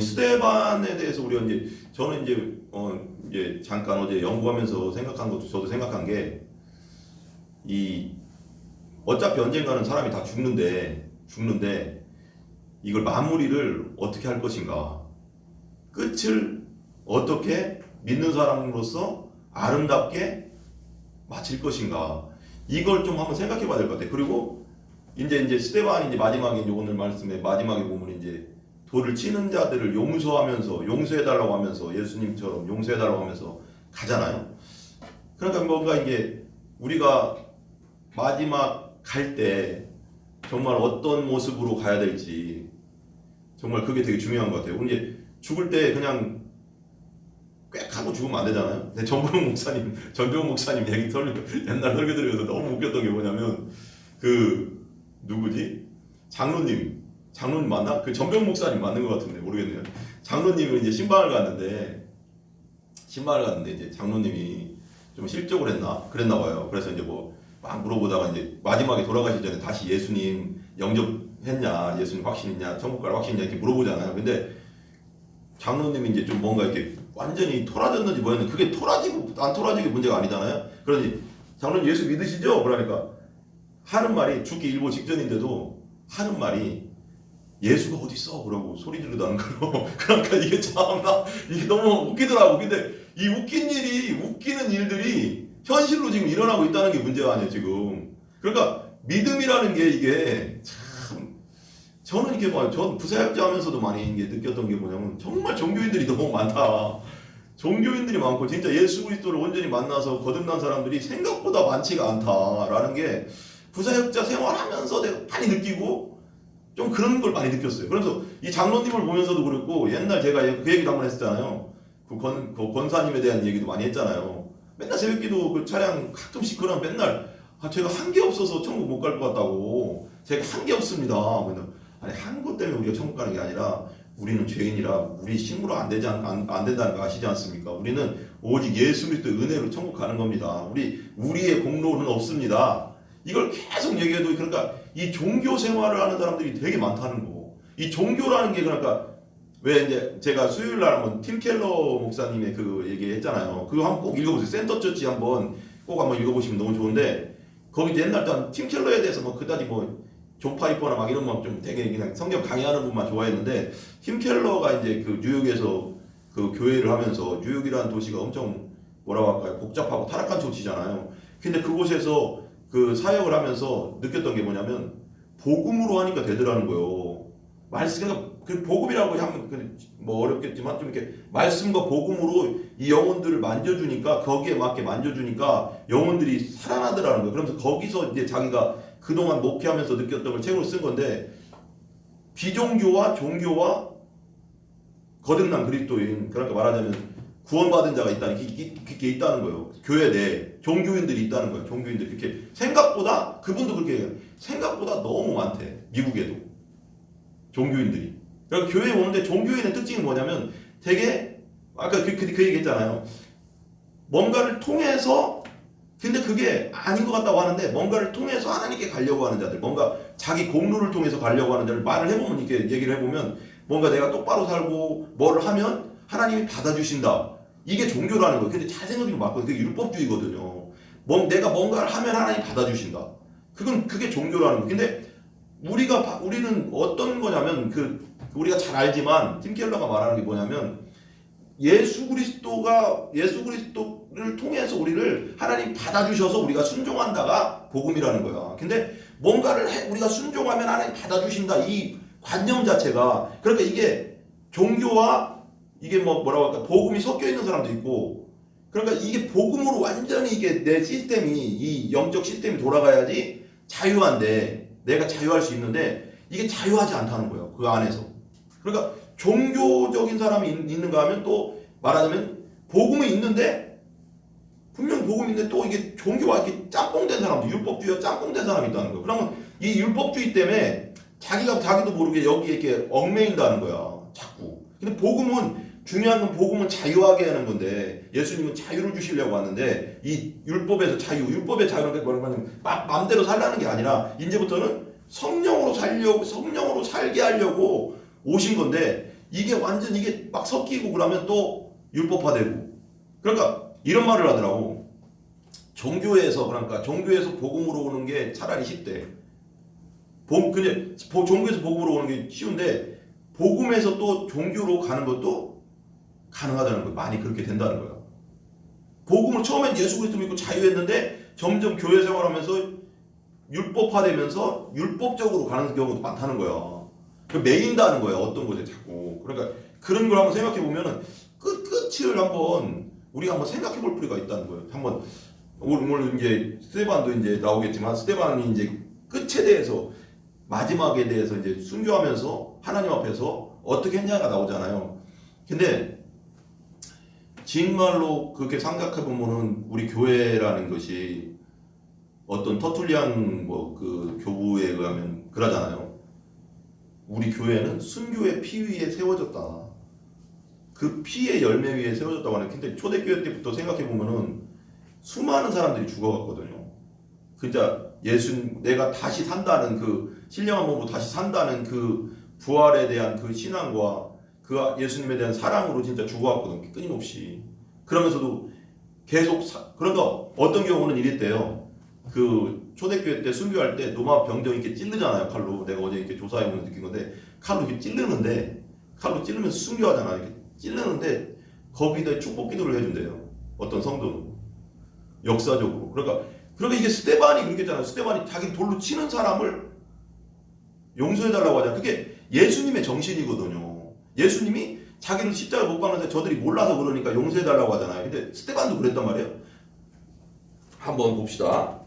스데반에 대해서 우리가 이제 저는 이제 잠깐 어제 연구하면서 생각한 것도 저도 생각한 게 이 어차피 언젠가는 사람이 다 죽는데 이걸 마무리를 어떻게 할 것인가, 끝을 어떻게 믿는 사람으로서 아름답게 마칠 것인가, 이걸 좀 한번 생각해 봐야 될 것 같아요. 그리고 이제 스데반이 이제 마지막에 이제 오늘 말씀에 마지막에 보면 이제 돌을 치는 자들을 용서해달라고 하면서 예수님처럼 용서해달라고 하면서 가잖아요. 그러니까 뭔가 이제 우리가 마지막 갈 때 정말 어떤 모습으로 가야 될지 정말 그게 되게 중요한 것 같아요. 우리 이제 죽을 때 그냥 꽥 하고 죽으면 안 되잖아요. 근데 전병 목사님 얘기 옛날 설교 들으면서 너무 웃겼던 게 뭐냐면 누구지? 장로님 맞나? 그 전병 목사님 맞는 것 같은데 모르겠네요. 장로님은 이제 신방을 갔는데 이제 장로님이 좀 실족을 그랬나 봐요. 그래서 이제 뭐 막 물어보다가 이제 마지막에 돌아가시기 전에 다시 예수님 영접했냐, 예수님 확신이냐, 천국 갈 확신이냐 이렇게 물어보잖아요. 근데 장로님이 이제 좀 뭔가 이렇게 완전히 토라졌는지 뭐였는지, 그게 토라지고 안 토라지고 문제가 아니잖아요. 그러니 장로님 예수 믿으시죠? 그러니까 하는 말이 죽기 일보 직전인데도 하는 말이 예수가 어디 있어? 그러고 소리 지르다는 거예요. 그러니까 이게 참나 이게 너무 웃기더라고. 근데 이 웃기는 일들이 현실로 지금 일어나고 있다는 게 문제가 아니에요 지금. 그러니까 믿음이라는 게 이게 참, 저는 이렇게 봐요. 전 부사역자 하면서도 많이 이게 느꼈던 게 뭐냐면 정말 종교인들이 너무 많다. 종교인들이 많고 진짜 예수 그리스도를 온전히 만나서 거듭난 사람들이 생각보다 많지가 않다라는 게 부사역자 생활하면서 내가 많이 느끼고 좀 그런 걸 많이 느꼈어요. 그래서 이 장로님을 보면서도 그랬고, 옛날 제가 그 얘기도 한번 했었잖아요. 그 권사님에 대한 얘기도 많이 했잖아요. 맨날 새벽기도 그 차량 가끔씩 그러면 맨날 제가 한 게 없어서 천국 못 갈 것 같다고. 제가 한 게 없습니다. 아니 한 것 때문에 우리가 천국 가는 게 아니라 우리는 죄인이라 우리 힘으로 안 된다는 거 아시지 않습니까? 우리는 오직 예수 그리스도 은혜로 천국 가는 겁니다. 우리의 공로는 없습니다. 이걸 계속 얘기해도, 그러니까 이 종교 생활을 하는 사람들이 되게 많다는 거. 이 종교라는 게, 그러니까 왜 이제 제가 수요일 날 한번 팀 켈러 목사님의 그 얘기했잖아요. 그거 한번 꼭 읽어보세요. 센터 처치 한번 읽어보시면 너무 좋은데, 거기 이제 옛날 팀 켈러에 대해서 뭐 그다지 뭐 조파이퍼나 막 이런 거 좀 되게 그냥 성경 강의하는 분만 좋아했는데, 팀 켈러가 이제 그 뉴욕에서 그 교회를 하면서, 뉴욕이라는 도시가 엄청 뭐라고 할까요? 복잡하고 타락한 도시잖아요. 근데 그곳에서 그 사역을 하면서 느꼈던 게 뭐냐면 복음으로 하니까 되더라는 거예요. 말씀과 그 복음이라고 하면 뭐 어렵겠지만 좀 이렇게 말씀과 복음으로 이 영혼들을 만져주니까, 거기에 맞게 만져주니까 영혼들이 살아나더라는 거예요. 그러면서 거기서 이제 자기가 그동안 목회하면서 느꼈던 걸 책으로 쓴 건데, 비종교와 종교와 거듭난 그리스도인, 그러니까 말하자면 구원받은 자가 그게 있다는 거예요. 교회 내에 종교인들이 있다는 거예요. 종교인들이 이렇게 생각보다, 그분도 그렇게 해요. 생각보다 너무 많대. 미국에도 종교인들이. 그러니까 교회에 오는데 종교인의 특징이 뭐냐면 되게 아까 그 얘기 했잖아요. 뭔가를 통해서, 근데 그게 아닌 것 같다고 하는데 뭔가를 통해서 하나님께 가려고 하는 자들, 뭔가 자기 공로를 통해서 가려고 하는 자들, 말을 해보면, 이렇게 얘기를 해보면 뭔가 내가 똑바로 살고 뭐를 하면 하나님이 받아주신다. 이게 종교라는 거예요. 근데 잘 생각해보면 맞거든요. 그게 율법주의거든요. 내가 뭔가를 하면 하나님이 받아주신다. 그게 종교라는 거예요. 근데 우리는 어떤 거냐면, 우리가 잘 알지만 팀 켈러가 말하는 게 뭐냐면, 예수 그리스도를 통해서 우리를 하나님 받아주셔서 우리가 순종한다가 복음이라는 거야. 근데 뭔가를 우리가 순종하면 하나님 받아주신다, 이 관념 자체가, 그러니까 이게 종교와 이게 뭐라고 할까, 복음이 섞여 있는 사람도 있고, 그러니까 이게 복음으로 완전히 이게 내 시스템이, 이 영적 시스템이 돌아가야지 자유한데, 내가 자유할 수 있는데 이게 자유하지 않다는 거예요. 그 안에서. 그러니까 종교적인 사람이 있는가 하면, 또 말하자면 복음이 있는데, 분명 복음이 있는데 또 이게 종교와 이렇게 짬뽕된 사람도, 율법주의와 짬뽕된 사람이 있다는 거예요. 그러면 이 율법주의 때문에 자기도 모르게 여기에 이렇게 얽매인다는 거야, 자꾸. 근데 중요한 건 복음은 자유하게 하는 건데, 예수님은 자유를 주시려고 하는데, 이 율법의 자유는 뭐냐면 마음대로 살라는 게 아니라 이제부터는 성령으로 살게 하려고 오신 건데, 이게 완전 이게 막 섞이고 그러면 또 율법화되고. 그러니까 이런 말을 하더라고. 그러니까 종교에서 복음으로 오는 게 차라리 쉽대. 근데 종교에서 복음으로 오는 게 쉬운데 복음에서 또 종교로 가는 것도 가능하다는 거야. 많이 그렇게 된다는 거야. 복음을 처음엔 예수 그리스도 믿고 자유했는데 점점 교회 생활하면서 율법화되면서 율법적으로 가는 경우도 많다는 거야. 매인다는 거야. 어떤 곳에 자꾸. 그러니까 그런 걸 한번 생각해 보면은 끝을 한번 우리가 한번 생각해 볼 필요가 있다는 거예요. 한번 오늘 이제 스데반도 이제 나오겠지만 스데반이 이제 끝에 대해서 마지막에 대해서 이제 순교하면서 하나님 앞에서 어떻게 했냐가 나오잖아요. 근데 정말로 그렇게 생각해 보면은 우리 교회라는 것이 어떤 터툴리안 그 교부에 의하면 그러잖아요. 우리 교회는 순교의 피 위에 세워졌다. 그 피의 열매 위에 세워졌다고 하는. 근데 초대교회 때부터 생각해 보면은 수많은 사람들이 죽어갔거든요. 진짜 내가 다시 산다는 그 신령한 몸으로 다시 산다는 그 부활에 대한 그 신앙과 그 예수님에 대한 사랑으로 진짜 죽어갔거든요. 끊임없이. 그러면서도 계속 그러니까 어떤 경우는 이랬대요. 그 초대교회 때 순교할 때 노마 병정 이렇게 찌르잖아요. 칼로. 내가 어제 이렇게 조사해보면서 느낀 건데 칼로 이렇게 찌르는데 칼로 찌르면서 순교하잖아. 이렇게 찌르는데 거기다 축복 기도를 해준대요. 어떤 성도는 역사적으로. 그러니까 이게 스데반이 그렇게 했잖아요. 스데반이 자기 돌로 치는 사람을 용서해달라고 하잖아요. 그게 예수님의 정신이거든요. 예수님이 자기를 십자가에 못 박는데 저들이 몰라서 그러니까 용서해달라고 하잖아요. 근데 스데반도 그랬단 말이에요. 한번 봅시다.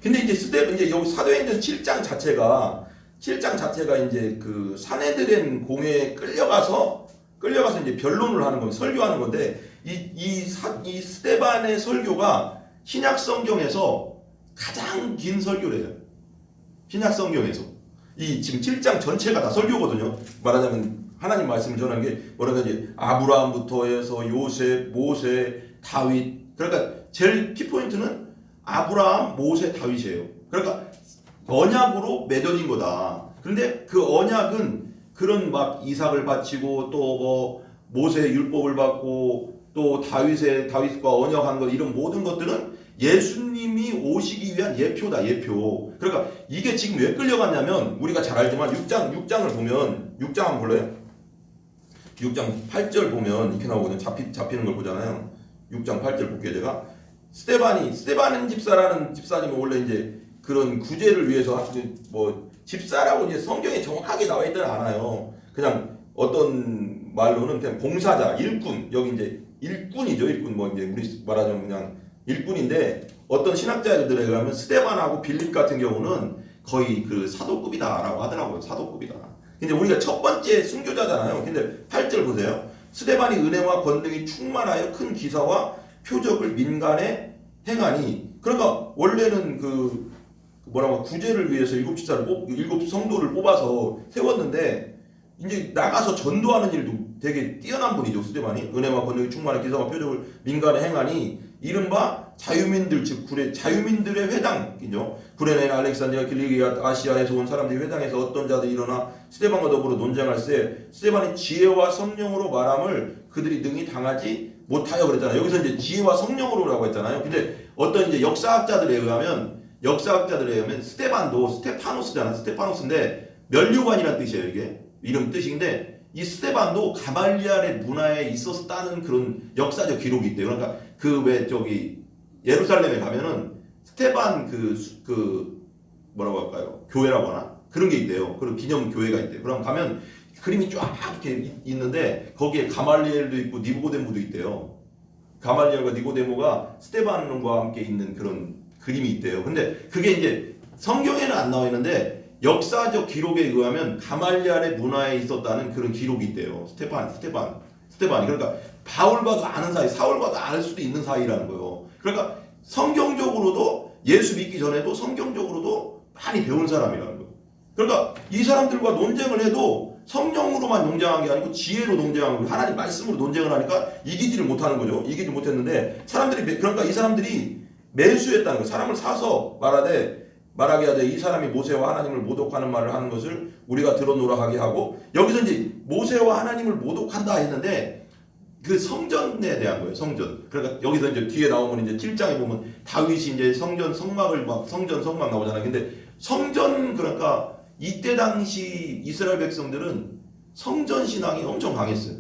근데 이제 여기 사도행전 7장 자체가 이제 그 사내들의 공회에 끌려가서 이제 변론을 하는 건데 설교하는 건데 이 스데반의 설교가 신약 성경에서 가장 긴 설교래요. 신약 성경에서 지금 7장 전체가 다 설교거든요. 말하자면 하나님 말씀을 전하는 게 뭐라고 하지? 아브라함부터 해서 요셉, 모세, 다윗. 그러니까 제일 키포인트는 아브라함, 모세, 다윗이에요. 그러니까 언약으로 맺어진 거다. 그런데 그 언약은 그런 막 이삭을 바치고 또 모세의 율법을 받고 또 다윗과 언약한 것 이런 모든 것들은 예수님이 오시기 위한 예표다. 예표. 그러니까 이게 지금 왜 끌려갔냐면 우리가 잘 알지만 6장을 보면 6장 한번 볼래요? 6장 8절 보면 이렇게 나오거든요. 잡히는 걸 보잖아요. 6장 8절 볼게요. 제가 스데반 집사라는 집사님은 원래 이제 그런 구제를 위해서 집사라고 이제 성경에 정확하게 나와 있지는 않아요. 그냥 어떤 말로는 그냥 봉사자, 일꾼. 여기 이제 일꾼이죠. 일꾼 이제 우리 말하자면 그냥 일꾼인데 어떤 신학자들에 의하면 스데반하고 빌립 같은 경우는 거의 그 사도급이다라고 하더라고요. 사도급이다. 근데 우리가 첫 번째 순교자잖아요. 근데 8절 보세요. 스데반이 은혜와 권능이 충만하여 큰 기사와 표적을 민간에 행하니. 그러니까 원래는 구제를 위해서 일곱 성도를 뽑아서 세웠는데 이제 나가서 전도하는 일도 되게 뛰어난 분이죠. 스데반이 은혜와 권능이 충만한 기사와 표적을 민간에 행하니 이른바 자유민들 즉 자유민들의 회당이죠. 구레네 알렉산드리아 길리기아 아시아에서 온 사람들이 회당에서 어떤 자들이 일어나 스데반과 더불어 논쟁할세 스데반이 지혜와 성령으로 말함을 그들이 능히 당하지 못하여 그랬잖아요. 여기서 이제 지혜와 성령으로라고 했잖아요. 근데 어떤 이제 역사학자들에 의하면 스데반도 스테파노스잖아. 스테파노스인데 면류관이라는 뜻이에요. 이게 이름 뜻인데 이 스데반도 가말리알의 문화에 있었다는 그런 역사적 기록이 있대요. 그러니까 예루살렘에 가면은 스데반 뭐라고 할까요? 교회라고 하나? 그런 게 있대요. 그런 기념 교회가 있대요. 그럼 가면 그림이 쫙 이렇게 있는데 거기에 가말리엘도 있고 니고데모도 있대요. 가말리엘과 니고데모가 스데반과 함께 있는 그런 그림이 있대요. 근데 그게 이제 성경에는 안 나와 있는데 역사적 기록에 의하면 가말리알의 문화에 있었다는 그런 기록이 있대요. 스데반이. 그러니까 바울과도 아는 사이, 사울과도 알 수도 있는 사이라는 거예요. 그러니까 성경적으로도 예수 믿기 전에도 성경적으로도 많이 배운 사람이라는 거예요. 그러니까 이 사람들과 논쟁을 해도 성령으로만 논쟁한 게 아니고 지혜로 논쟁한 거예요. 하나님 말씀으로 논쟁을 하니까 이기지를 못하는 거죠. 이기지 못했는데 그러니까 이 사람들이 매수했다는 거예요. 사람을 사서 말하되 말하게 하되 이 사람이 모세와 하나님을 모독하는 말을 하는 것을 우리가 들어노라 하게 하고, 여기서 이제 모세와 하나님을 모독한다 했는데 그 성전에 대한 거예요. 성전. 그러니까 여기서 이제 뒤에 나오면 이제 7장에 보면 다윗이 이제 성전 성막을 막 성전 성막 나오잖아요. 근데 성전, 그러니까 이때 당시 이스라엘 백성들은 성전 신앙이 엄청 강했어요.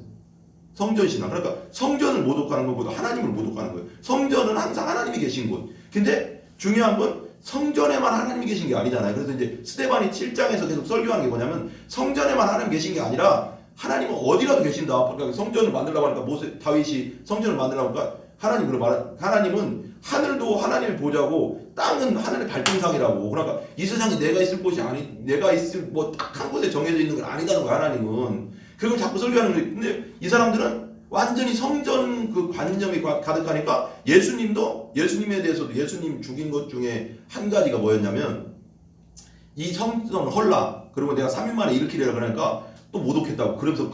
성전 신앙. 그러니까 성전을 모독하는 것보다 하나님을 모독하는 거예요. 성전은 항상 하나님이 계신 곳. 근데 중요한 건 성전에만 하나님이 계신 게 아니잖아요. 그래서 이제 스데반이 7장에서 계속 설교하는 게 뭐냐면 성전에만 하나님 계신 게 아니라 하나님은 어디라도 계신다. 그러니까 성전을 만들려고 하니까 다윗이 성전을 만들려고 하니까 하나님은 하늘도 하나님의 보좌고 땅은 하늘의 발등상이라고. 그러니까 이 세상이 내가 있을 곳이 아니, 내가 있을 뭐 딱 한 곳에 정해져 있는 건 아니다는 거야. 하나님은. 그걸 자꾸 설교하는 거예요. 근데 이 사람들은 완전히 성전 그 관념이 가득하니까 예수님에 대해서도 예수님 죽인 것 중에 한 가지가 뭐였냐면 이 성전 헐라, 그리고 내가 3일 만에 일으키려고 그러니까 또 모독했다고. 그러면서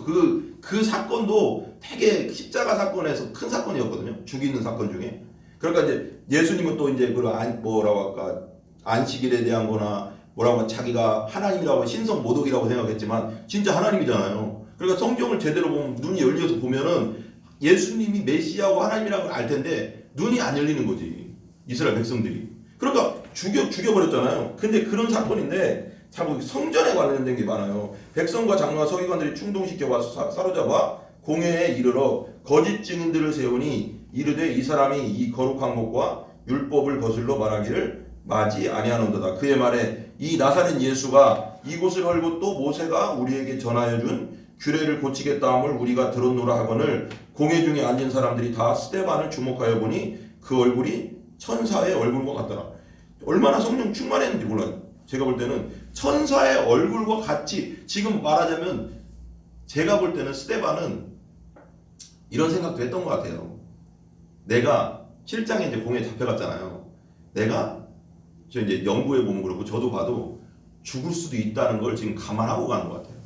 그 사건도 되게 십자가 사건에서 큰 사건이었거든요. 죽이는 사건 중에. 그러니까 이제 예수님은 또 이제 뭐라고 할까, 안식일에 대한 거나 뭐라고 자기가 하나님이라고 신성 모독이라고 생각했지만 진짜 하나님이잖아요. 그러니까 성경을 제대로 보면 눈이 열려서 보면은 예수님이 메시아고 하나님이라는 걸 알 텐데 눈이 안 열리는 거지, 이스라엘 백성들이. 그러니까 죽여버렸잖아요. 근데 그런 사건인데 참 성전에 관련된 게 많아요. 백성과 장로와 서기관들이 충동시켜 와서 사로잡아 공회에 이르러 거짓 증인들을 세우니 이르되 이 사람이 이 거룩한 것과 율법을 거슬러 말하기를 마지 아니하는도다. 그의 말에 이 나사렛 예수가 이곳을 헐고 또 모세가 우리에게 전하여 준 규례를 고치겠다 함을 우리가 들었노라 하거늘 공회 중에 앉은 사람들이 다 스데반을 주목하여 보니 그 얼굴이 천사의 얼굴과 같더라. 얼마나 성령 충만했는지 몰라요. 제가 볼 때는 천사의 얼굴과 같이, 지금 말하자면 제가 볼 때는 스데반은 이런 생각도 했던 것 같아요. 내가 7장에 이제 공회에 잡혀갔잖아요. 내가 저 이제 연구해 보면 그렇고 저도 봐도 죽을 수도 있다는 걸 지금 감안하고 가는 것 같아요.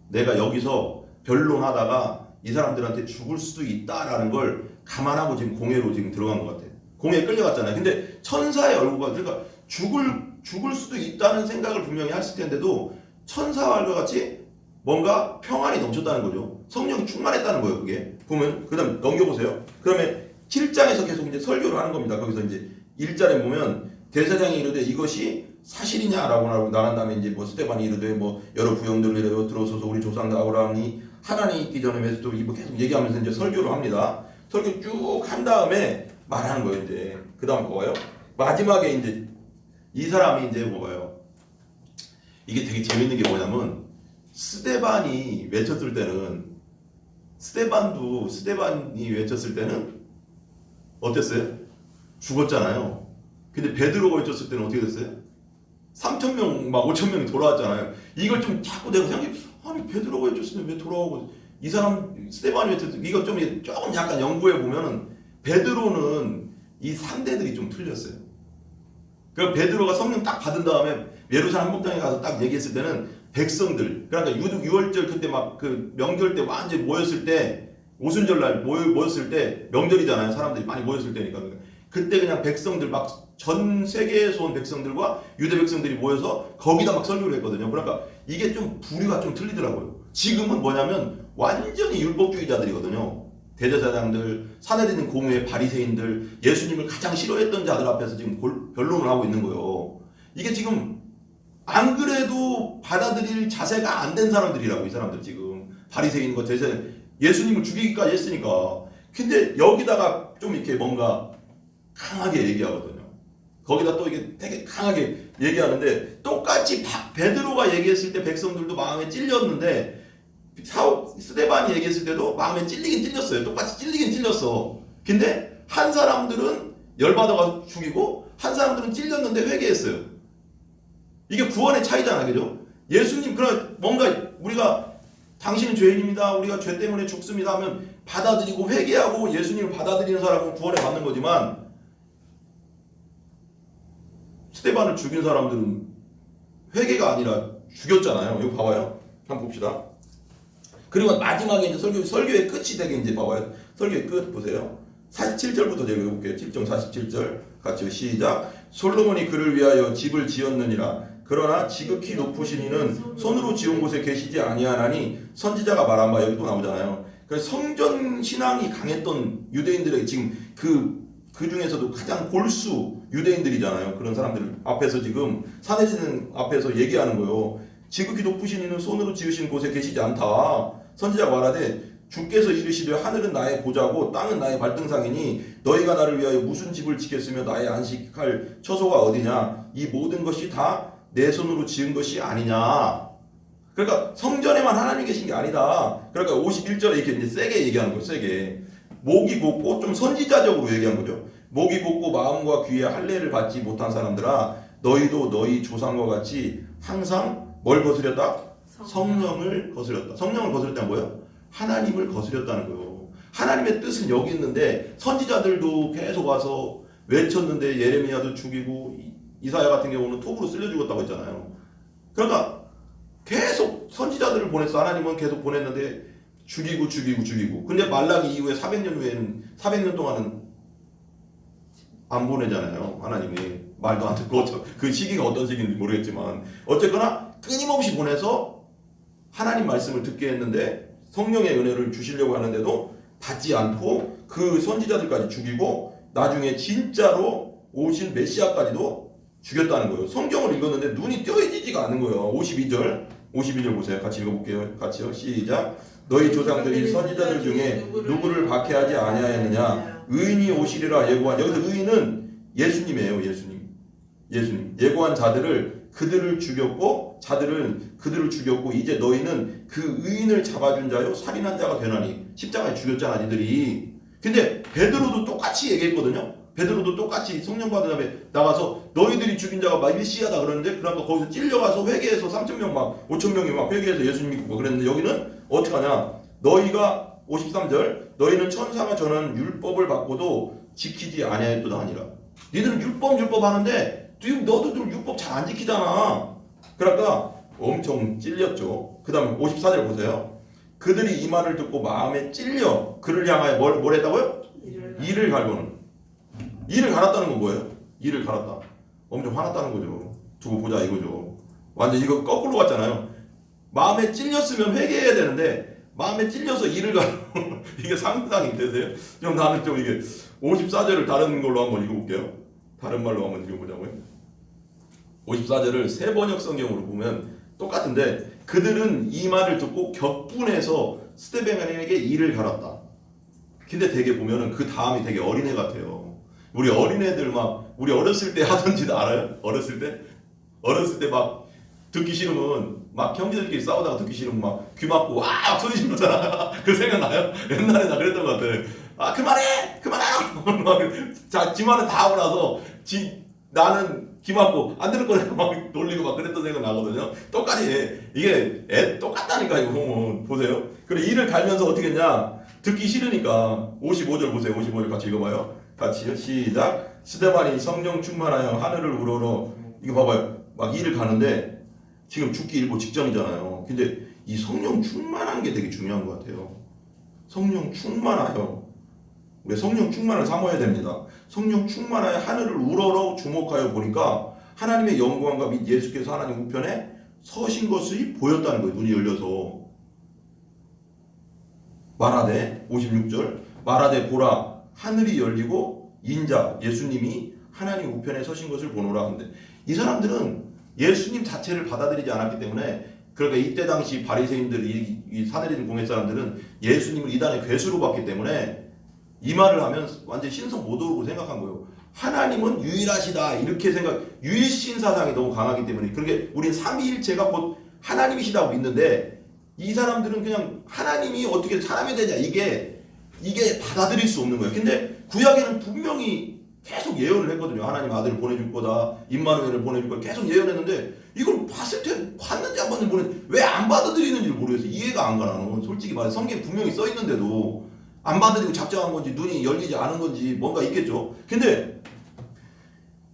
내가 여기서 변론하다가 이 사람들한테 죽을 수도 있다라는 걸 감안하고 지금 공회로 지금 들어간 것 같아요. 공회에 끌려갔잖아요. 근데 천사의 얼굴과, 그러니까 죽을 수도 있다는 생각을 분명히 했을 텐데도 천사와 같이 뭔가 평안이 넘쳤다는 거죠. 성령이 충만했다는 거예요. 그게 보면 그다음 넘겨보세요. 그러면 7장에서 계속 이제 설교를 하는 겁니다. 거기서 이제 1절에 보면 대제사장이 이르되 이것이 사실이냐라고 말한 다음에 이제 뭐 스데반이 이르되 뭐 여러 부형들을 이르되 들어서서 우리 조상 아브라함이 하나님이 있기 전에 메소도 이거 계속 얘기하면서 이제 설교를 합니다. 설교 쭉 한 다음에 말하는 거예요. 이제 그다음 뭐예요? 마지막에 이제 이 사람이 이제 뭐예요? 이게 되게 재밌는 게 뭐냐면 스데반이 외쳤을 때는 어땠어요? 죽었잖아요. 근데 베드로가 외쳤을 때는 어떻게 됐어요? 3,000명 막 5,000명이 돌아왔잖아요. 이걸 좀 자꾸 내가 생각해, 아니 베드로가 외쳤을 때 왜 돌아오고 이 사람 스데반이 외쳤을 때, 이거 조금 약간 연구해 보면은 베드로는 이 상대들이 좀 틀렸어요. 그러니까 베드로가 성령 딱 받은 다음에 예루살렘 한복당에 가서 딱 얘기했을 때는 백성들, 그러니까 유월절 그때 막 그 명절 때 완전히 모였을 때, 오순절날 모였을 때 명절이잖아요. 사람들이 많이 모였을 때니까. 그때 그냥 백성들 막 전 세계에서 온 백성들과 유대 백성들이 모여서 거기다 막 설교를 했거든요. 그러니까 이게 좀 부류가 좀 틀리더라고요. 지금은 뭐냐면 완전히 율법주의자들이거든요. 대제사장들, 사내리는 공회 바리새인들, 예수님을 가장 싫어했던 자들 앞에서 지금 변론을 하고 있는 거예요. 이게 지금 안 그래도 받아들일 자세가 안 된 사람들이라고, 이 사람들 지금 바리새인과 대제사장, 예수님을 죽이기까지 했으니까. 근데 여기다가 좀 이렇게 뭔가 강하게 얘기하거든요. 거기다 또 이게 되게 강하게 얘기하는데, 똑같이 베드로가 얘기했을 때 백성들도 마음에 찔렸는데 스데반이 얘기했을 때도 마음에 찔리긴 찔렸어요. 똑같이 찔리긴 찔렸어. 근데 한 사람들은 열받아가 죽이고 한 사람들은 찔렸는데 회개했어요. 이게 구원의 차이잖아, 그죠? 예수님, 그런 뭔가 우리가 당신은 죄인입니다, 우리가 죄 때문에 죽습니다 하면 받아들이고 회개하고 예수님을 받아들이는 사람은 구원에 받는 거지만, 스데반을 죽인 사람들은 회개가 아니라 죽였잖아요. 이거 봐봐요. 한번 봅시다. 그리고 마지막에 이제 설교의 끝이 되게 이제 봐봐요. 설교의 끝 보세요. 47절부터 제가 읽어볼게요. 7장 47절 같이 시작. 솔로몬이 그를 위하여 집을 지었느니라. 그러나 지극히 높으신 이는 손으로 지은 곳에 계시지 아니하나니 선지자가 말한 바. 여기 또 나오잖아요. 그래서 성전 신앙이 강했던 유대인들에게 지금 그 중에서도 가장 골수 유대인들이잖아요. 그런 사람들 앞에서 지금 산헤드린 앞에서 얘기하는 거예요. 지극히 높으신 이는 손으로 지으신 곳에 계시지 않다. 선지자가 말하되 주께서 이르시되 하늘은 나의 보좌고 땅은 나의 발등상이니 너희가 나를 위하여 무슨 집을 짓겠으며 나의 안식할 처소가 어디냐. 이 모든 것이 다 내 손으로 지은 것이 아니냐. 그러니까 성전에만 하나님 계신 게 아니다. 그러니까 51절에 이렇게 이제 세게 얘기하는 거예요. 세게. 목이 곧고 좀 선지자적으로 얘기한 거죠. 목이 곧고 마음과 귀에 할례를 받지 못한 사람들아 너희도 너희 조상과 같이 항상 뭘 거스렸다? 성령을 거스렸다. 성령을 거스렸다는 뭐예요? 하나님을 거스렸다는 거예요. 하나님의 뜻은 여기 있는데 선지자들도 계속 와서 외쳤는데 예레미야도 죽이고 이사야 같은 경우는 톱으로 쓸려 죽었다고 했잖아요. 그러니까 계속 선지자들을 보냈어. 하나님은 계속 보냈는데 죽이고. 근데 말라기 이후에 400년 후에는 400년 동안은 안 보내잖아요. 하나님이 말도 안 듣고 그 시기가 어떤 시기인지 모르겠지만 어쨌거나 끊임없이 보내서 하나님 말씀을 듣게 했는데 성령의 은혜를 주시려고 하는데도 받지 않고 그 선지자들까지 죽이고 나중에 진짜로 오신 메시아까지도 죽였다는 거예요. 성경을 읽었는데 눈이 띄어지지가 않는 거예요. 52절 보세요. 같이 읽어볼게요. 같이요. 시작. 너희 조상들이 선지자들 중에 누구를 박해하지 아니하였느냐. 의인이 오시리라 예고한. 여기서 의인은 예수님이에요. 예수님. 예고한 자들을 그들을 죽였고 이제 너희는 그 의인을 잡아준 자요 살인한 자가 되나니. 십자가에 죽였잖아 니들이. 근데 베드로도 똑같이 얘기했거든요. 베드로도 똑같이 성령 받은 다음에 나가서 너희들이 죽인 자가 막 메시아다 그러는데 그러니까 거기서 찔려가서 회개해서 3,000명 막 5,000명이 막 회개해서 예수님 믿고 그랬는데 여기는 어떻게 하냐. 너희가 53절 너희는 천사가 전한 율법을 받고도 지키지 아니하였도다 하니라. 니들은 율법 하는데 지금 너도 좀 율법 잘 안 지키잖아. 그러니까 엄청 찔렸죠. 그 다음에 54절 보세요. 그들이 이 말을 듣고 마음에 찔려 그를 향하여 뭘 했다고요? 이를 갈고는. 이를 갈았다는 건 뭐예요? 이를 갈았다. 엄청 화났다는 거죠. 두고 보자 이거죠. 완전 이거 거꾸로 갔잖아요. 마음에 찔렸으면 회개해야 되는데 마음에 찔려서 이를 갈고 이게 상상이 되세요? 좀 나는 좀 이게 54절을 다른 걸로 한번 읽어볼게요. 다른 말로 한번 읽어보자고요. 54절을 새 번역 성경으로 보면 똑같은데 그들은 이 말을 듣고 격분해서 스데반에게 이를 갈았다. 근데 되게 보면은 그 다음이 되게 어린애 같아요. 우리 어린애들 막 우리 어렸을 때 하던 짓 알아요? 어렸을 때 막 듣기 싫으면 막 형제들끼리 싸우다가 듣기 싫으면 막 귀 막고 와 소리 지르잖아. 그 생각나요? 옛날에 나 그랬던 것 같아. 아 그만하라고 자 지 말은 다 하고 나서 나는 귀 막고 안 들을 거니까 막 놀리고 막 그랬던 생각 나거든요. 똑같이 이게 애 똑같다니까 이거 보세요. 그래 이를 갈면서 어떻게 했냐. 듣기 싫으니까 55절 보세요. 55절 같이 읽어봐요. 같이요. 시작. 스데반이 성령 충만하여 하늘을 우러러. 이거 봐봐요. 막 이를 가는데 지금 죽기 일보 직전이잖아요. 근데 이 성령 충만한 게 되게 중요한 것 같아요. 성령 충만하여. 우리 성령 충만을 삼아야 됩니다. 성령 충만하여 하늘을 우러러 주목하여 보니까 하나님의 영광과 및 예수께서 하나님 우편에 서신 것이 보였다는 거예요. 눈이 열려서. 말하되 56절 말하되 보라 하늘이 열리고 인자 예수님이 하나님 우편에 서신 것을 보노라 하는데 이 사람들은 예수님 자체를 받아들이지 않았기 때문에 그러니까 이때 당시 바리새인들이 이 산헤드린 공회 사람들은 예수님을 이단의 괴수로 봤기 때문에 이 말을 하면 완전 신성 모독으로 생각한 거예요. 하나님은 유일하시다 이렇게 유일신 사상이 너무 강하기 때문에 그렇게 우린 삼위일체가 곧 하나님이시다고 믿는데 이 사람들은 그냥 하나님이 어떻게 사람이 되냐 이게 받아들일 수 없는 거예요. 근데 구약에는 분명히 계속 예언을 했거든요. 하나님 아들을 보내줄 거다. 임마누엘을 보내줄 거다. 계속 예언했는데 이걸 봤는지 안 봤는지 왜 안 받아들이는지를 모르겠어요. 이해가 안 가. 나는 솔직히 말해 성경에 분명히 써 있는데도 안 받아들이고 작정한 건지 눈이 열리지 않은 건지 뭔가 있겠죠. 근데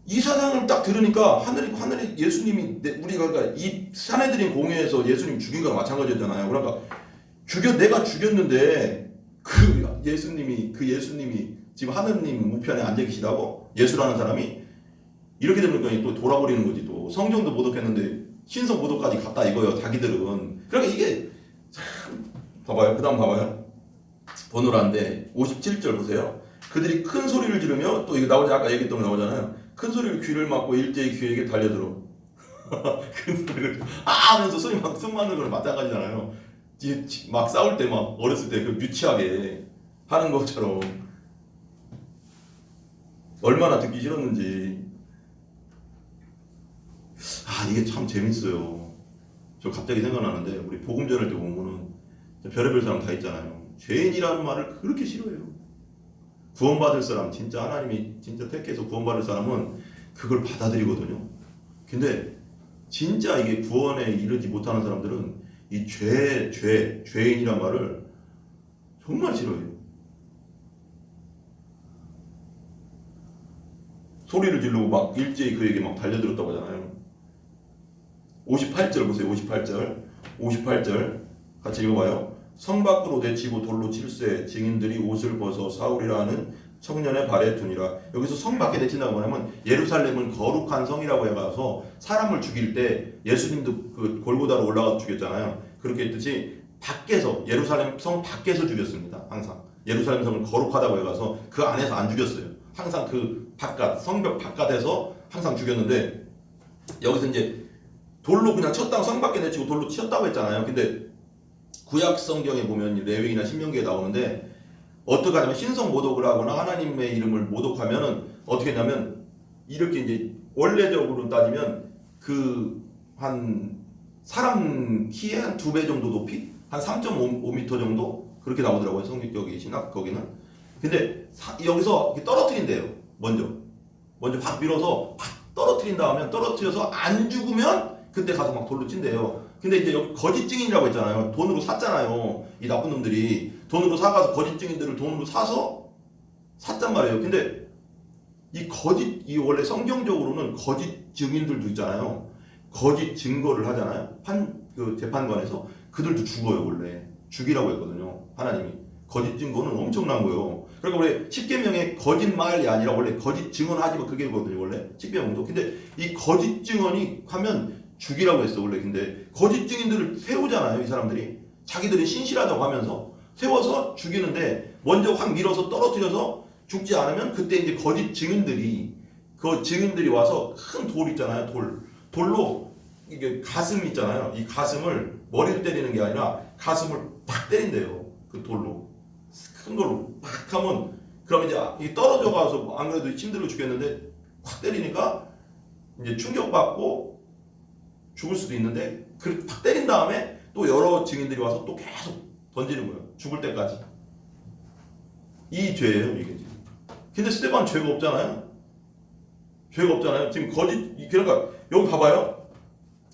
이 사상을 딱 들으니까 하늘에 예수님이 우리가 그러니까 이 산헤드린 공회에서 예수님 죽인 거랑 마찬가지였잖아요. 그러니까 내가 죽였는데 그 예수님이 지금 하느님 우편에 앉아 계시다고 예수라는 사람이 이렇게 되면 또 돌아버리는 거지. 또 성경도 모독했는데 신성 모독까지 갔다 이거예요. 자기들은. 그러니까 이게 참 봐봐요. 그다음 봐봐요. 번호란데 57절 보세요. 그들이 큰 소리를 지르며 또 이거 나오지 아까 얘기했던 거 나오잖아요. 큰 소리를 귀를 막고 일제히 귀에게 달려들어. 큰 소리를 하면서 소리 막 숨만는 거랑 마찬가지잖아요. 막 싸울 때 막 어렸을 때 그 유치하게 하는 것처럼 얼마나 듣기 싫었는지. 이게 참 재밌어요. 저 갑자기 생각나는데 우리 복음 전할 때 보면은 별의별 사람 다 있잖아요. 죄인이라는 말을 그렇게 싫어해요. 구원받을 사람, 진짜 하나님이 진짜 택해서 구원받을 사람은 그걸 받아들이거든요. 근데 진짜 이게 구원에 이르지 못하는 사람들은 이 죄인이란 말을 정말 싫어해요. 소리를 지르고 막 일제히 그에게 막 달려들었다고 하잖아요. 58절 보세요. 58절 같이 읽어봐요. 성 밖으로 내치고 돌로 칠세 증인들이 옷을 벗어 사울이라 하는 청년의 발에 두니라. 여기서 성 밖에 내친다고 하면 예루살렘은 거룩한 성이라고 해가서 사람을 죽일 때 예수님도 그 골고다로 올라가서 죽였잖아요. 그렇게 했듯이 밖에서 예루살렘 성 밖에서 죽였습니다. 항상 예루살렘 성을 거룩하다고 해가서 그 안에서 안 죽였어요. 항상 그 바깥 성벽 바깥에서 항상 죽였는데 여기서 이제 돌로 그냥 쳤다고 성 밖에 내치고 돌로 치었다고 했잖아요. 근데 구약 성경에 보면 레위기나 신명기에 나오는데 어떻게 하냐면 신성 모독을 하거나 하나님의 이름을 모독하면은 어떻게 하냐면 이렇게 이제 원래적으로 따지면 그 한 사람 키의 한 2배 정도 높이 한 3.5m 정도 그렇게 나오더라고요. 성경격이 신학 거기는. 근데 여기서 떨어뜨린대요. 먼저 확 밀어서 확 떨어뜨린 다음에 떨어뜨려서 안 죽으면 그때 가서 막 돌로 친대요. 근데 이제 여기 거짓 증인이라고 했잖아요. 돈으로 샀잖아요. 이 나쁜 놈들이 돈으로 사가서 거짓 증인들을 돈으로 사서 샀단 말이에요. 근데 이 원래 성경적으로는 거짓 증인들도 있잖아요. 거짓 증거를 하잖아요. 그 재판관에서 그들도 죽어요. 원래 죽이라고 했거든요. 하나님이 거짓 증거는 엄청난 거예요. 그러니까 원래 십계명에 거짓말이 아니라 원래 거짓 증언하지 마 그게거든요. 원래 십계명도. 근데 이 거짓 증언이 하면 죽이라고 했어 원래. 근데 거짓 증인들을 세우잖아요. 이 사람들이 자기들이 신실하다고 하면서 세워서 죽이는데 먼저 확 밀어서 떨어뜨려서 죽지 않으면 그때 이제 거짓 증인들이 그 증인들이 와서 큰 돌 있잖아요. 돌로 이게 가슴 있잖아요. 이 가슴을 머리를 때리는 게 아니라 가슴을 팍 때린대요. 그 돌로 큰 돌로 팍 하면 그럼 이제 떨어져 가서 안 그래도 힘들어 죽겠는데 확 때리니까 이제 충격받고 죽을 수도 있는데 그렇게 팍 때린 다음에 또 여러 증인들이 와서 또 계속 던지는 거예요. 죽을 때까지. 이 죄예요 이게 지금. 근데 스데반 죄가 없잖아요. 죄가 없잖아요. 지금 그러니까 여기 봐봐요.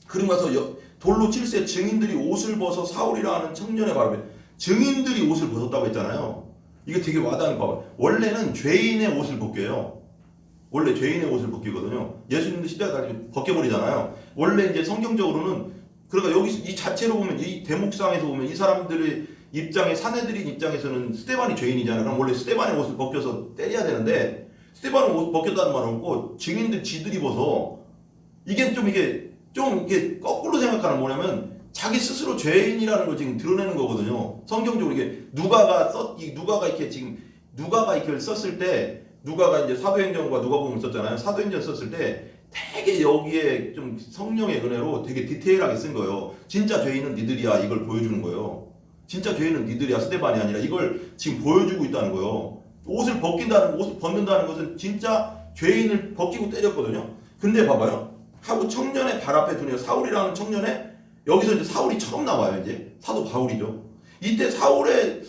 그러고 나서 돌로 칠세 증인들이 옷을 벗어 사울이라 하는 청년의 바람에 증인들이 옷을 벗었다고 했잖아요. 이게 되게 와닿는 거 봐봐요. 원래는 죄인의 옷을 벗겨요. 원래 죄인의 옷을 벗기거든요. 예수님도 십자가 달리면 벗겨버리잖아요. 원래 이제 성경적으로는 그러니까 여기 이 자체로 보면 이 대목상에서 보면 이 사람들의 입장에 사내들인 입장에서는 스데반이 죄인이잖아요. 그럼 원래 스데반의 옷을 벗겨서 때려야 되는데 스데반의 옷 벗겼다는 말은 없고 증인들 지들이 벗어. 이게 거꾸로 생각하는 뭐냐면 자기 스스로 죄인이라는 걸 지금 드러내는 거거든요. 성경적으로 이게 누가가 이렇게 썼을 때 누가가 이제 사도행전과 누가복음을 썼잖아요. 사도행전 썼을 때 되게 여기에 좀 성령의 은혜로 되게 디테일하게 쓴 거예요. 진짜 죄인은 니들이야 이걸 보여주는 거예요. 진짜 죄인은 니들이야 스데반이 아니라 이걸 지금 보여주고 있다는 거예요. 옷을 벗는다는 것은 진짜 죄인을 벗기고 때렸거든요. 근데 봐봐요. 하고 청년의 발 앞에 두니 사울이라는 청년의 여기서 이제 사울이 처음 나와요. 이제 사도 바울이죠. 이때 사울의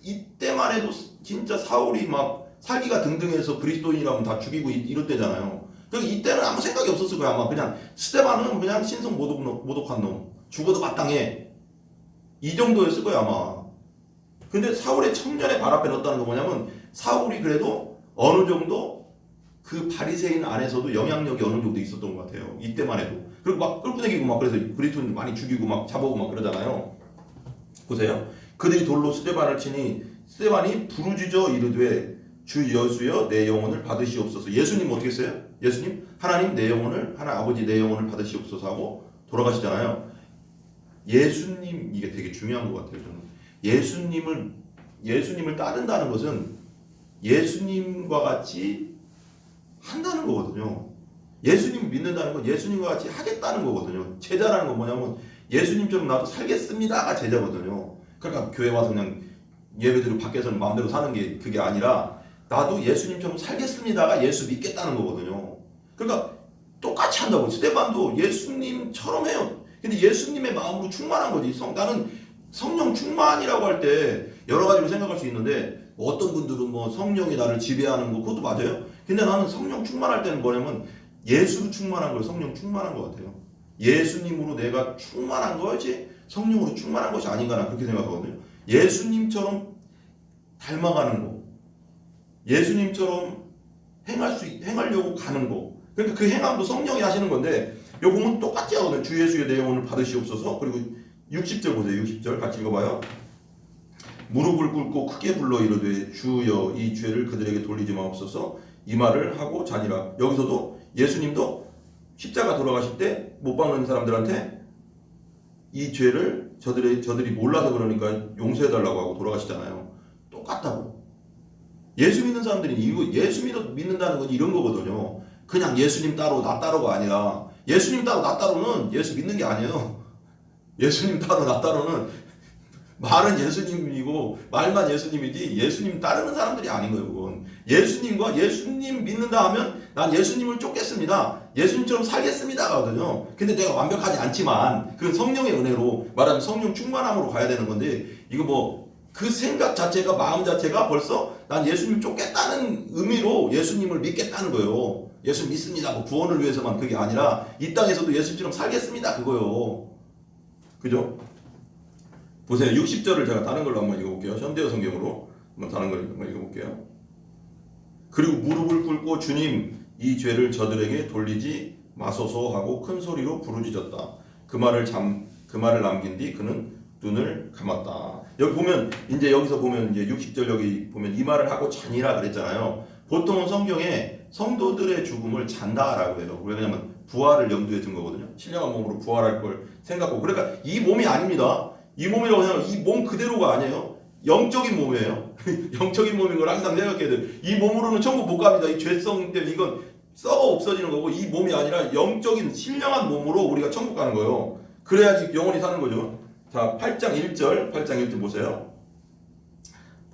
이때만 해도 진짜 사울이 막 살기가 등등해서 그리스도인이라면 다 죽이고 이럴 때잖아요. 그러니까 이때는 아무 생각이 없었을 거야. 아마 그냥 스데반은 그냥 신성 모독한 놈 죽어도 마땅해 이 정도였을 거야 아마. 근데 사울의 청년의 발 앞에 넣었다는 건 뭐냐면 사울이 그래도 어느 정도 그 바리새인 안에서도 영향력이 어느 정도 있었던 것 같아요. 이때만 해도. 그리고 막 끌고 다니고 막 그래서 그리스도인들 많이 죽이고 막 잡아오고 막 그러잖아요. 보세요. 그들이 돌로 스데반을 치니 스데반이 부르짖어 이르되 주 여수여 내 영혼을 받으시옵소서. 예수님 어떻게 했어요? 예수님 하나님 내 영혼을 아버지 내 영혼을 받으시옵소서 하고 돌아가시잖아요. 예수님 이게 되게 중요한 것 같아요. 저는 예수님을 따른다는 것은 예수님과 같이 한다는 거거든요. 예수님 믿는다는 건 예수님과 같이 하겠다는 거거든요. 제자라는 건 뭐냐면 예수님처럼 나도 살겠습니다가 제자거든요. 그러니까 교회 와서 그냥 예배드리고 밖에서는 마음대로 사는 게 그게 아니라 나도 예수님처럼 살겠습니다가 예수 믿겠다는 거거든요. 그러니까 똑같이 한다고. 스데반도 예수님처럼 해요. 근데 예수님의 마음으로 충만한 거지. 나는 성령 충만이라고 할 때 여러 가지로 생각할 수 있는데 어떤 분들은 뭐 성령이 나를 지배하는 거 그것도 맞아요. 근데 나는 성령 충만할 때는 뭐냐면 예수로 충만한 걸 성령 충만한 것 같아요. 예수님으로 내가 충만한 것이 성령으로 충만한 것이 아닌가 나 그렇게 생각하거든요. 예수님처럼 닮아가는 거, 예수님처럼 행하려고 가는 거. 그러니까 그 행함도 성령이 하시는 건데 여기 보면 똑같이 하거든요. 주 예수의 내 영혼을 받으시옵소서. 그리고 60절 보세요. 60절 같이 읽어봐요. 무릎을 꿇고 크게 불러 이르되 주여 이 죄를 그들에게 돌리지 마옵소서. 이 말을 하고 자니라. 여기서도 예수님도 십자가 돌아가실 때 못 박는 사람들한테 이 죄를 저들이 몰라서 그러니까 용서해달라고 하고 돌아가시잖아요. 똑같다고. 예수 믿는 사람들이 예수 믿는다는 건 이런 거거든요. 그냥 예수님 따로 나 따로가 아니라 예수님 따로 나 따로는 예수 믿는 게 아니에요. 예수님 따로 나 따로는 말은 예수님이고 말만 예수님이지 예수님 따르는 사람들이 아닌 거예요. 그건 예수님과 예수님 믿는다 하면 난 예수님을 쫓겠습니다. 예수님처럼 살겠습니다 하거든요. 근데 내가 완벽하지 않지만 그건 성령의 은혜로 말하면 성령 충만함으로 가야 되는 건데 이거 뭐 그 생각 자체가 마음 자체가 벌써 난 예수님 쫓겠다는 의미로 예수님을 믿겠다는 거예요. 예수 믿습니다. 뭐 구원을 위해서만 그게 아니라 이 땅에서도 예수님처럼 살겠습니다. 그거요. 그죠? 보세요. 60절을 제가 다른 걸로 한번 읽어볼게요. 현대어 성경으로 한번 다른 걸 한번 읽어볼게요. 그리고 무릎을 꿇고 주님 이 죄를 저들에게 돌리지 마소서 하고 큰 소리로 부르짖었다. 그 말을 남긴 뒤 그는 눈을 감았다. 여기 보면 이제 여기서 보면 이제 60절 여기 보면 이 말을 하고 자니라 그랬잖아요. 보통은 성경에 성도들의 죽음을 잔다라고 해요. 왜냐하면 부활을 염두에 둔 거거든요. 신령한 몸으로 부활할 걸 생각하고 그러니까 이 몸이 아닙니다. 이 몸이라고 하면 이 몸 그대로가 아니에요. 영적인 몸이에요. 영적인 몸인 걸 항상 생각해야 돼요. 이 몸으로는 천국 못 갑니다. 이 죄성 때문에 이건 썩어 없어지는 거고 이 몸이 아니라 영적인 신령한 몸으로 우리가 천국 가는 거예요. 그래야지 영원히 사는 거죠. 자, 8장 1절 보세요.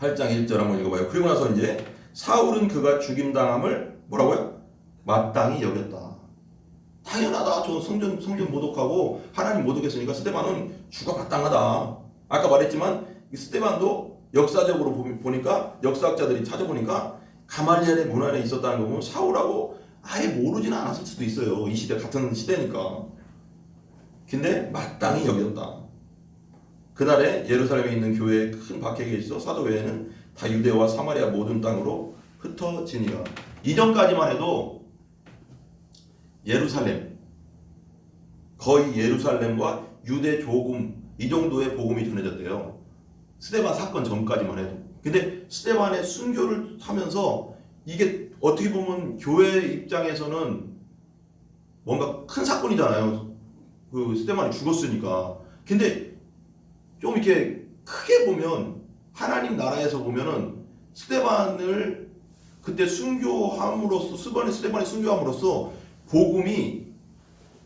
8장 1절 한번 읽어봐요. 그리고 나서 이제 사울은 그가 죽임당함을 뭐라고요? 마땅히 여겼다. 당연하다. 저 성전 모독하고 하나님 모독했으니까 스데반은 죽어 마땅하다. 아까 말했지만 스데반도 역사적으로 보니까 역사학자들이 찾아보니까 가말리엘의 문 안에 있었다는 거 보면 사울하고 아예 모르지는 않았을 수도 있어요. 이 시대 같은 시대니까. 근데 마땅히 여겼다. 그날에 예루살렘에 있는 교회에 큰 박해가 있어 사도 외에는 다 유대와 사마리아 모든 땅으로 흩어지니라. 이전까지만 해도 예루살렘 거의 예루살렘과 유대 조금 이 정도의 복음이 전해졌대요. 스데반 사건 전까지만 해도. 근데 스데반의 순교를 하면서 이게 어떻게 보면 교회 입장에서는 뭔가 큰 사건이잖아요. 그 스데반이 죽었으니까. 근데 좀 이렇게 크게 보면 하나님 나라에서 보면은 스데반을 그때 순교함으로써 스데반이 순교함으로써 복음이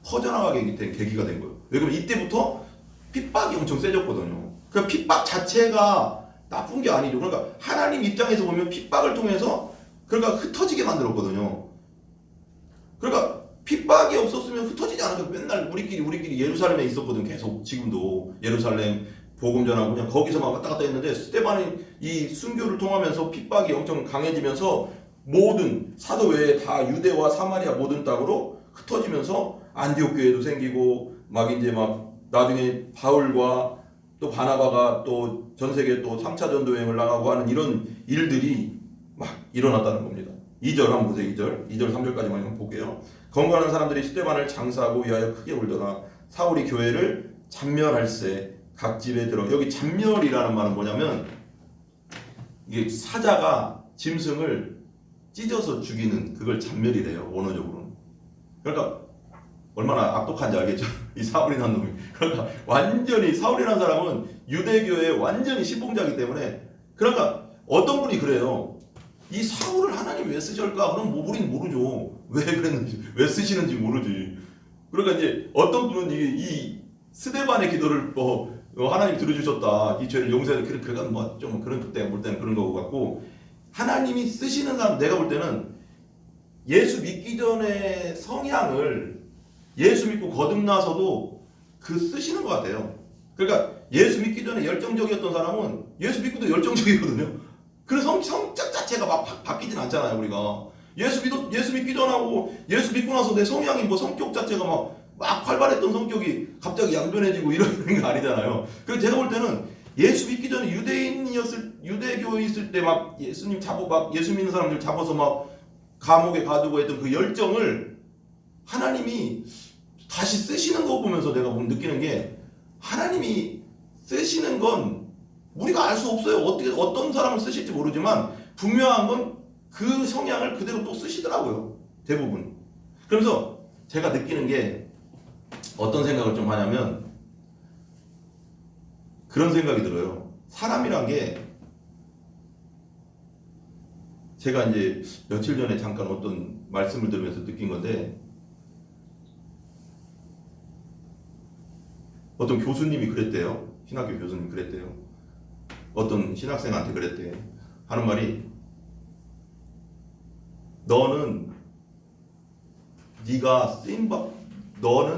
퍼져나가게 된 계기가 된 거예요. 왜냐면 이때부터 핍박이 엄청 세졌거든요. 그 핍박 자체가 나쁜 게 아니죠. 그러니까 하나님 입장에서 보면 핍박을 통해서 그러니까 흩어지게 만들었거든요. 그러니까 핍박이 없었으면 흩어지지 않아요. 맨날 우리끼리 예루살렘에 있었거든. 계속 지금도 예루살렘 복음 전하고 그냥 거기서만 왔다 갔다 했는데 스데반이 이 순교를 통하면서 핍박이 엄청 강해지면서 모든 사도 외에 다 유대와 사마리아 모든 땅으로 흩어지면서 안디옥 교회도 생기고 막 이제 막 나중에 바울과 또 바나바가 또 전 세계 또 3차 전도 여행을 나가고 하는 이런 일들이 막 일어났다는 겁니다. 2절 한번 보세요. 2절 3절까지만 한번 볼게요. 건강한 사람들이 스데반을 장사하고 위하여 크게 울더라. 사울이 교회를 잔멸할세 각 집에 들어. 여기 잔멸이라는 말은 뭐냐면 이게 사자가 짐승을 찢어서 죽이는 그걸 잔멸이래요, 원어적으로는. 그러니까 얼마나 악독한지 알겠죠? 이 사울이라는 놈이. 그러니까 완전히 사울이라는 사람은 유대교의 완전히 신봉자이기 때문에, 그러니까 어떤 분이 그래요. 이 사울을 하나님 왜 쓰실까? 그럼 뭐 우린 모르죠. 왜 그랬는지, 왜 쓰시는지 모르지. 그러니까 이제 어떤 분은 이 스데반의 기도를 하나님 들어주셨다, 이 죄를 용서해, 그건 뭐 좀 그런 그때 볼 때는 그런 거 같고, 하나님이 쓰시는 사람, 내가 볼 때는 예수 믿기 전에 성향을 예수 믿고 거듭나서도 그 쓰시는 것 같아요. 그러니까 예수 믿기 전에 열정적이었던 사람은 예수 믿고도 열정적이거든요. 그래서 성격 자체가 막 바뀌진 않잖아요, 우리가. 예수 믿기 전하고 예수 믿고 나서 내 성향이 뭐 성격 자체가 막 활발했던 성격이 갑자기 양변해지고 이러는 거 아니잖아요. 그래서 제가 볼 때는 예수 믿기 전에 유대교에 있을 때 막 예수님 예수 믿는 사람들 잡아서 막 감옥에 가두고 했던 그 열정을 하나님이 다시 쓰시는 거 보면서 내가 느끼는 게, 하나님이 쓰시는 건 우리가 알 수 없어요. 어떤 사람을 쓰실지 모르지만 분명한 건 그 성향을 그대로 또 쓰시더라고요, 대부분. 그래서 제가 느끼는 게 어떤 생각을 좀 하냐면, 그런 생각이 들어요. 사람이란 게, 제가 이제 며칠 전에 잠깐 어떤 말씀을 들으면서 느낀 건데, 어떤 교수님이 그랬대요. 신학교 교수님이 그랬대요. 어떤 신학생한테 그랬대. 하는 말이, 너는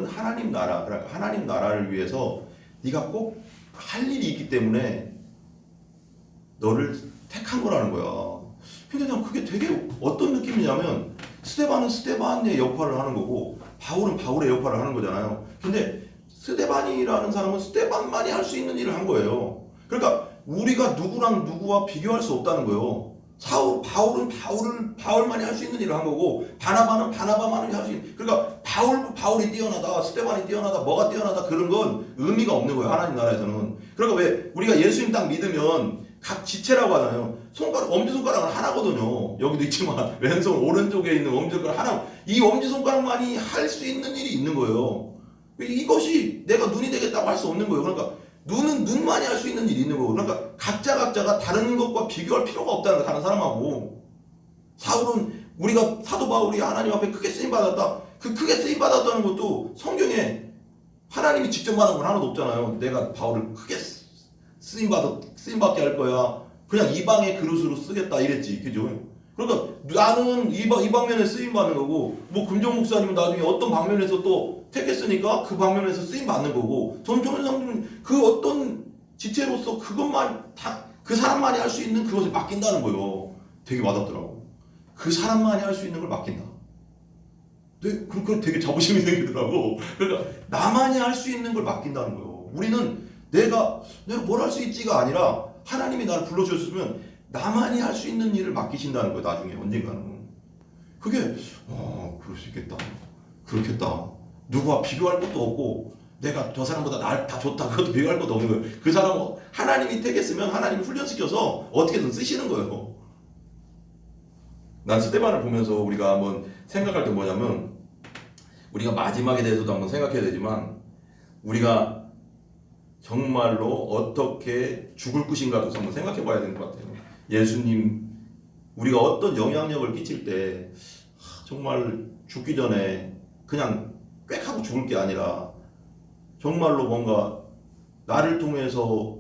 하나님 나라, 그러니까 하나님 나라를 위해서 네가 꼭 할 일이 있기 때문에 너를 택한 거라는 거야. 근데 난 그게 되게 어떤 느낌이냐면, 스데반은 스데반의 역할을 하는 거고 바울은 바울의 역할을 하는 거잖아요. 근데 스데반이라는 사람은 스데반만이 할 수 있는 일을 한 거예요. 그러니까 우리가 누구와 비교할 수 없다는 거예요. 바울은 바울만이 할 수 있는 일을 한 거고, 바나바는 바나바만이 할 수 있는. 그러니까 바울이 뛰어나다, 스데반이 뛰어나다, 뭐가 뛰어나다, 그런 건 의미가 없는 거예요, 하나님 나라에서는. 그러니까 왜 우리가 예수님 딱 믿으면 각 지체라고 하잖아요. 엄지손가락은 하나거든요. 여기도 있지만 왼손 오른쪽에 있는 엄지손가락 하나, 이 엄지손가락만이 할 수 있는 일이 있는 거예요. 이것이 내가 눈이 되겠다고 할 수 없는 거예요. 그러니까 눈은 눈만이 할 수 있는 일이 있는 거고, 그러니까 각자가 다른 것과 비교할 필요가 없다는 거예요, 다른 사람하고. 사도 바울이 하나님 앞에 크게 쓰임받았다. 그 크게 쓰임받았다는 것도 성경에 하나님이 직접 말한 건 하나도 없잖아요. 내가 바울을 크게 쓰임받게 할 거야, 그냥 이방의 그릇으로 쓰겠다 이랬지, 그죠? 그러니까 나는 이 방면에 쓰임받는 거고, 뭐 금정 목사님은 나중에 어떤 방면에서 또 택했으니까 그 방면에서 쓰임받는 거고, 전종현 사람들은 그 어떤 지체로서 그것만 그 사람만이 할 수 있는 그것을 맡긴다는 거예요. 되게 와닿더라고. 그 사람만이 할 수 있는 걸 맡긴다. 그렇게 되게 자부심이 생기더라고. 그러니까 나만이 할 수 있는 걸 맡긴다는 거예요. 우리는 내가 뭘 할 수 있지가 아니라, 하나님이 나를 불러주셨으면 나만이 할 수 있는 일을 맡기신다는 거예요, 나중에 언젠가는. 그게 그럴 수 있겠다, 그렇겠다. 누구와 비교할 것도 없고, 내가 저 사람보다 날 다 좋다, 그것도 비교할 것도 없는 거예요. 그 사람은 하나님이 택했으면 하나님이 훈련시켜서 어떻게든 쓰시는 거예요. 난 스데반을 보면서 우리가 한번 생각할 때 뭐냐면, 우리가 마지막에 대해서도 한번 생각해야 되지만, 우리가 정말로 어떻게 죽을 것인가도 한번 생각해 봐야 되는 것 같아요. 예수님, 우리가 어떤 영향력을 끼칠 때 정말 죽기 전에 그냥 꽥 하고 죽을 게 아니라, 정말로 뭔가 나를 통해서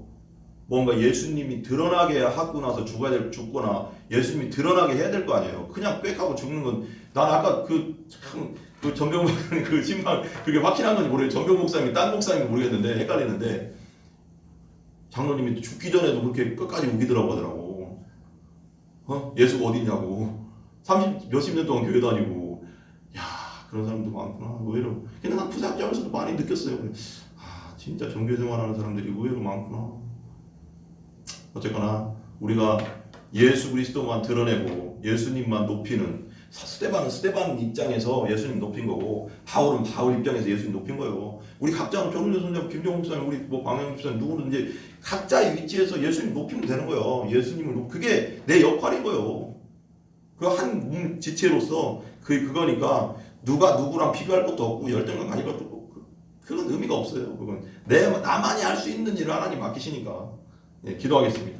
뭔가 예수님이 드러나게 하고 나서 죽거나 예수님이 드러나게 해야 될 거 아니에요. 그냥 꽥 하고 죽는 건, 난 아까 그 전병 목사님 그 신방, 그게 확실한 건지 모르겠어요. 전병 목사님이 딴 목사님이 모르겠는데 헷갈리는데, 장로님이 죽기 전에도 그렇게 끝까지 우기더라고 하더라고. 예수가 어디냐고. 몇십 년 동안 교회 다니고. 야, 그런 사람도 많구나, 의외로. 근데 난 부사학자면서도 많이 느꼈어요. 진짜 종교 생활하는 사람들이 의외로 많구나. 어쨌거나 우리가 예수 그리스도만 드러내고 예수님만 높이는, 스데반 입장에서 예수님 높인 거고 바울은 바울 입장에서 예수님 높인 거예요. 우리 각자는 조문현 선생님, 김종국 목사님, 우리 뭐 방영 집사님 누구든지 각자의 위치에서 예수님 높이면 되는 거예요. 그게 내 역할인 거예요. 그 한 몸 지체로서 그거니까 누가 누구랑 비교할 것도 없고 열등감 가질 것도 없고 그건 의미가 없어요. 그건 나만이 할 수 있는 일을 하나님 맡기시니까. 예, 기도하겠습니다.